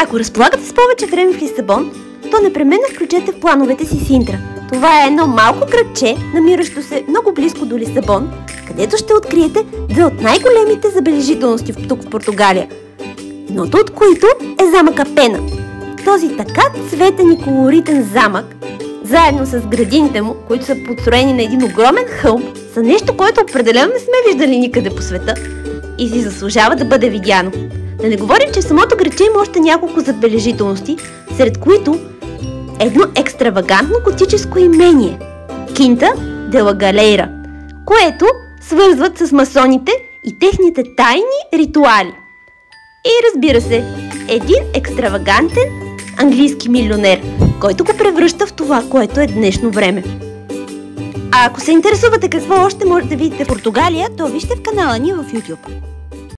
Ако разполагате с повече време в Лисабон, то непременно включете в плановете си Синтра. Това е едно малко градче, намиращо се много близко до Лисабон, където ще откриете две от най-големите забележителности тук в Португалия. Едното от които е замъка Пена. Този така цветен и колоритен замък, заедно с градините му, които са построени на един огромен хълм, са нещо, което определено не сме виждали никъде по света и си заслужава да бъде видяно. Да не говорим, че в самото градче има още няколко забележителности, сред които едно екстравагантно готическо имение – Кинта де ла Галейра, което свързват с масоните и техните тайни ритуали. И разбира се, един екстравагантен английски милионер, който го превръща в това, което е днешно време. А ако се интересувате какво още може да видите в Португалия, то вижте в канала ни в YouTube.